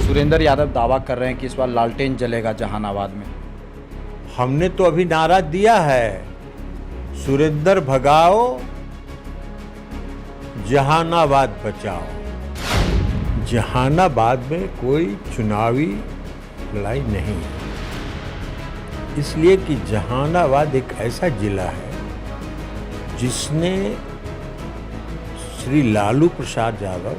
सुरेंद्र यादव दावा कर रहे हैं कि इस बार लालटेन जलेगा जहानाबाद में। हमने तो अभी नारा दिया है, सुरेंद्र भगाओ, जहानाबाद बचाओ। जहानाबाद में कोई चुनावी लड़ाई नहीं है, इसलिए कि जहानाबाद एक ऐसा जिला है जिसने श्री लालू प्रसाद यादव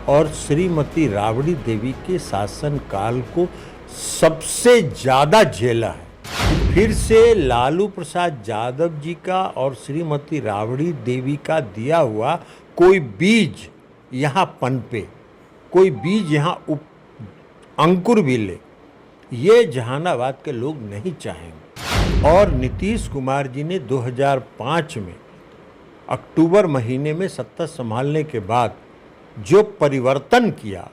और श्रीमती राबड़ी देवी के शासनकाल को सबसे ज़्यादा झेला है। फिर से लालू प्रसाद यादव जी का और श्रीमती राबड़ी देवी का दिया हुआ कोई बीज यहाँ पनपे, कोई बीज यहाँ अंकुर भी ले, ये जहानाबाद के लोग नहीं चाहेंगे। और नीतीश कुमार जी ने 2005 में अक्टूबर महीने में सत्ता संभालने के बाद जो परिवर्तन किया,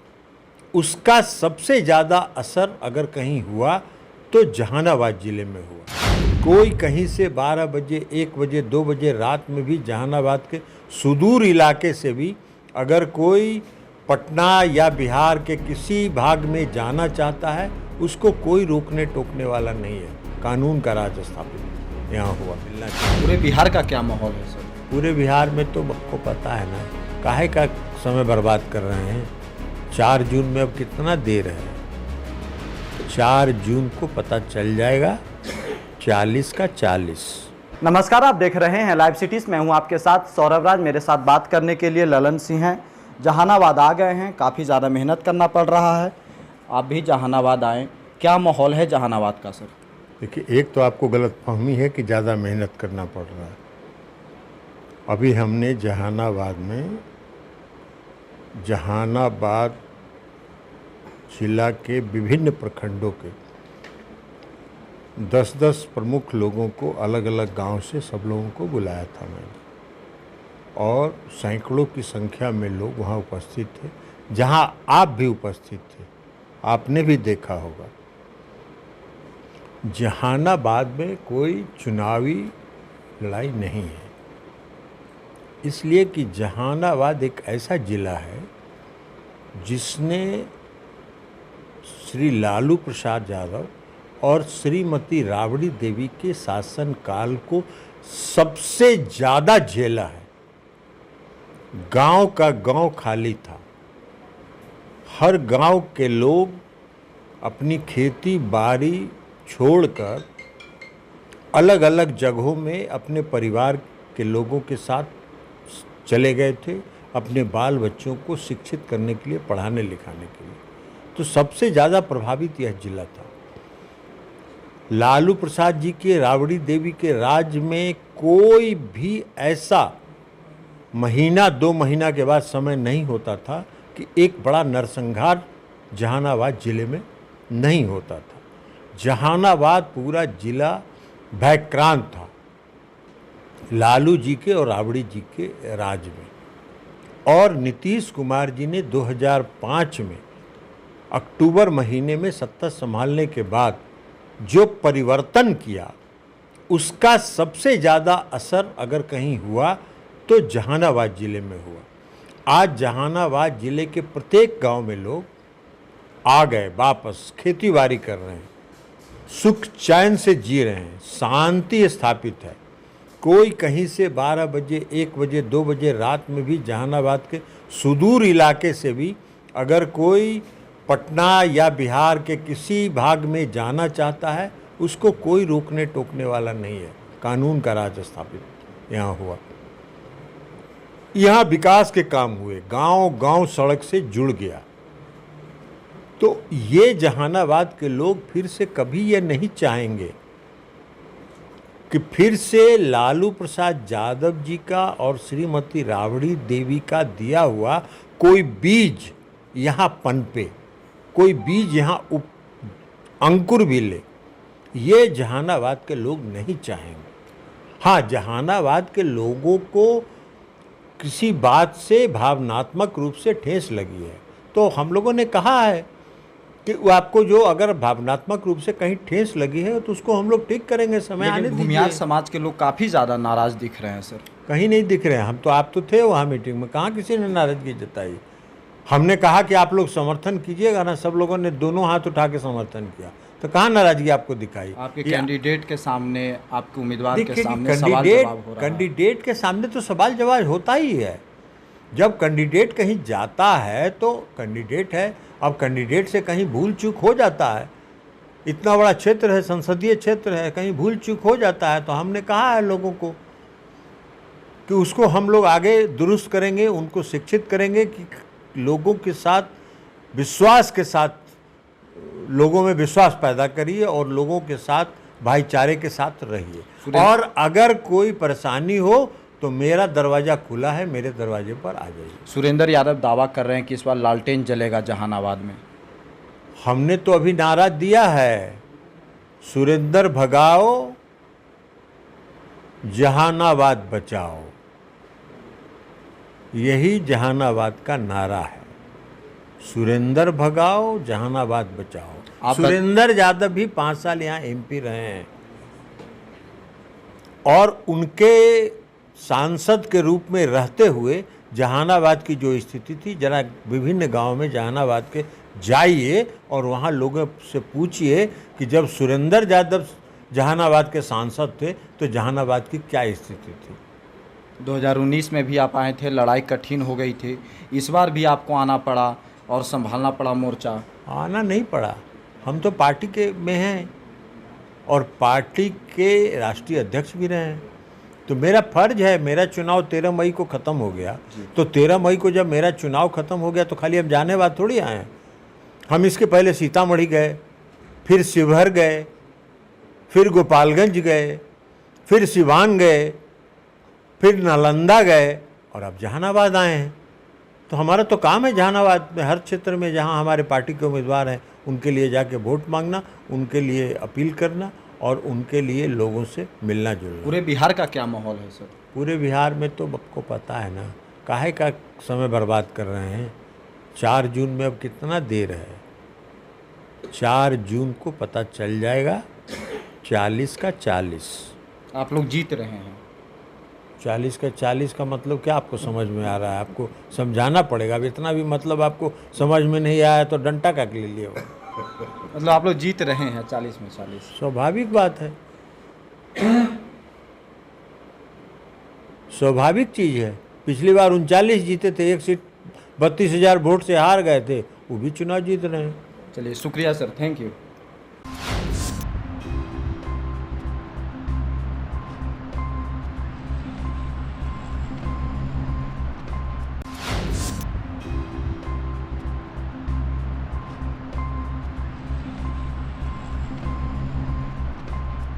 उसका सबसे ज़्यादा असर अगर कहीं हुआ तो जहानाबाद ज़िले में हुआ। कोई कहीं से 12 बजे, 1 बजे, 2 बजे रात में भी जहानाबाद के सुदूर इलाके से भी अगर कोई पटना या बिहार के किसी भाग में जाना चाहता है, उसको कोई रोकने टोकने वाला नहीं है। कानून का राज स्थापित यहाँ हुआ मिलना चाहिए। पूरे बिहार का क्या माहौल है सर? पूरे बिहार में तो आपको पता है ना, काहे का समय बर्बाद कर रहे हैं। 4 जून में अब कितना देर है, 4 जून को पता चल जाएगा 40 का 40। नमस्कार, आप देख रहे हैं लाइव सिटीज़। मैं हूं आपके साथ सौरभ राज। मेरे साथ बात करने के लिए ललन सिंह हैं। जहानाबाद आ गए हैं, काफ़ी ज़्यादा मेहनत करना पड़ रहा है। आप भी जहानाबाद आएँ, क्या माहौल है जहानाबाद का सर? देखिए, एक तो आपको गलतफहमी है कि ज़्यादा मेहनत करना पड़ रहा है। अभी हमने जहानाबाद जिला के विभिन्न प्रखंडों के 10-10 प्रमुख लोगों को अलग अलग गांव से सब लोगों को बुलाया था मैंने, और सैकड़ों की संख्या में लोग वहां उपस्थित थे, जहां आप भी उपस्थित थे। आपने भी देखा होगा, जहानाबाद में कोई चुनावी लड़ाई नहीं है, इसलिए कि जहानाबाद एक ऐसा ज़िला है जिसने श्री लालू प्रसाद यादव और श्रीमती राबड़ी देवी के शासनकाल को सबसे ज़्यादा झेला है। गांव का गांव खाली था, हर गांव के लोग अपनी खेती बाड़ी छोड़कर अलग अलग जगहों में अपने परिवार के लोगों के साथ चले गए थे, अपने बाल बच्चों को शिक्षित करने के लिए, पढ़ाने लिखाने के लिए। तो सबसे ज़्यादा प्रभावित यह जिला था। लालू प्रसाद जी के, राबड़ी देवी के राज में कोई भी ऐसा महीना 2 महीना के बाद समय नहीं होता था कि एक बड़ा नरसंहार जहानाबाद ज़िले में नहीं होता था। जहानाबाद पूरा ज़िला भयक्रांत था लालू जी के और राबड़ी जी के राज में। और नीतीश कुमार जी ने 2005 में अक्टूबर महीने में सत्ता संभालने के बाद जो परिवर्तन किया, उसका सबसे ज़्यादा असर अगर कहीं हुआ तो जहानाबाद ज़िले में हुआ। आज जहानाबाद ज़िले के प्रत्येक गांव में लोग आ गए, वापस खेती बाड़ी कर रहे हैं, सुख चैन से जी रहे हैं, शांति स्थापित है। कोई कहीं से 12 बजे, 1 बजे, 2 बजे रात में भी जहानाबाद के सुदूर इलाके से भी अगर कोई पटना या बिहार के किसी भाग में जाना चाहता है, उसको कोई रोकने टोकने वाला नहीं है। कानून का राज स्थापित यहाँ हुआ। यहाँ विकास के काम हुए, गांव गांव सड़क से जुड़ गया। तो ये जहानाबाद के लोग फिर से कभी ये नहीं चाहेंगे कि फिर से लालू प्रसाद यादव जी का और श्रीमती राबड़ी देवी का दिया हुआ कोई बीज यहाँ पनपे, कोई बीज यहाँ अंकुर भी ले, ये जहानाबाद के लोग नहीं चाहेंगे। हाँ, जहानाबाद के लोगों को किसी बात से भावनात्मक रूप से ठेस लगी है, तो हम लोगों ने कहा है कि वो आपको जो अगर भावनात्मक रूप से कहीं ठेस लगी है तो उसको हम लोग ठीक करेंगे, समय आने दीजिए। भूमियार समाज के लोग काफ़ी ज़्यादा नाराज़ दिख रहे हैं सर। कहीं नहीं दिख रहे हैं। हम तो, आप तो थे वहाँ मीटिंग में, कहाँ किसी ने नाराज़गी जताई। हमने कहा कि आप लोग समर्थन कीजिएगा ना, सब लोगों ने दोनों हाथ उठा के समर्थन किया, तो कहाँ नाराजगी आपको दिखाई? आपके कैंडिडेट के सामने, आपके उम्मीदवार के देखिए कि सामने सवाल जवाब हो रहा है। कैंडिडेट के सामने तो सवाल जवाब होता ही है। जब कैंडिडेट कहीं जाता है तो कैंडिडेट है, अब कैंडिडेट से कहीं भूल चूक हो जाता है, इतना बड़ा क्षेत्र है, संसदीय क्षेत्र है, कहीं भूल चूक हो जाता है, तो हमने कहा है लोगों को कि उसको हम लोग आगे दुरुस्त करेंगे, उनको शिक्षित करेंगे कि लोगों के साथ विश्वास के साथ, लोगों में विश्वास पैदा करिए और लोगों के साथ भाईचारे के साथ रहिए, और अगर कोई परेशानी हो तो मेरा दरवाज़ा खुला है, मेरे दरवाजे पर आ जाइए। सुरेंद्र यादव दावा कर रहे हैं कि इस बार लालटेन जलेगा जहानाबाद में। हमने तो अभी नारा दिया है, सुरेंद्र भगाओ जहानाबाद बचाओ, यही जहानाबाद का नारा है। सुरेंद्र भगाओ जहानाबाद बचाओ। सुरेंद्र यादव भी 5 साल यहाँ एमपी रहे हैं और उनके सांसद के रूप में रहते हुए जहानाबाद की जो स्थिति थी, जरा विभिन्न गांव में जहानाबाद के जाइए और वहाँ लोगों से पूछिए कि जब सुरेंद्र यादव जहानाबाद के सांसद थे तो जहानाबाद की क्या स्थिति थी। 2019 में भी आप आए थे, लड़ाई कठिन हो गई थी, इस बार भी आपको आना पड़ा और संभालना पड़ा मोर्चा। आना नहीं पड़ा, हम तो पार्टी के में हैं और पार्टी के राष्ट्रीय अध्यक्ष भी रहे हैं, तो मेरा फर्ज है। मेरा चुनाव 13 मई को ख़त्म हो गया, तो 13 मई को जब मेरा चुनाव ख़त्म हो गया तो खाली हम जाने बाद थोड़ी आए हैं। हम इसके पहले सीतामढ़ी गए, फिर शिवहर गए, फिर गोपालगंज गए, फिर सिवान गए, फिर नालंदा गए और अब जहानाबाद आए हैं। तो हमारा तो काम है जहानाबाद में हर क्षेत्र में जहां हमारे पार्टी के उम्मीदवार हैं उनके लिए जाके वोट मांगना, उनके लिए अपील करना और उनके लिए लोगों से मिलना जुलना। पूरे बिहार का क्या माहौल है सर? पूरे बिहार में तो आपको पता है ना, काहे का समय बर्बाद कर रहे हैं। 4 जून में अब कितना देर है, 4 जून को पता चल जाएगा। 40 का 40 आप लोग जीत रहे हैं। 40 का 40 का मतलब क्या आपको समझ में आ रहा है? आपको समझाना पड़ेगा। अब इतना भी मतलब आपको समझ में नहीं आया तो डंटा का ले लिए। मतलब आप लोग जीत रहे हैं 40 में 40। स्वाभाविक बात है, स्वाभाविक चीज़ है। पिछली बार 39 जीते थे, एक सीट 32,000 वोट से हार गए थे, वो भी चुनाव जीत रहे हैं। चलिए शुक्रिया सर, थैंक यू।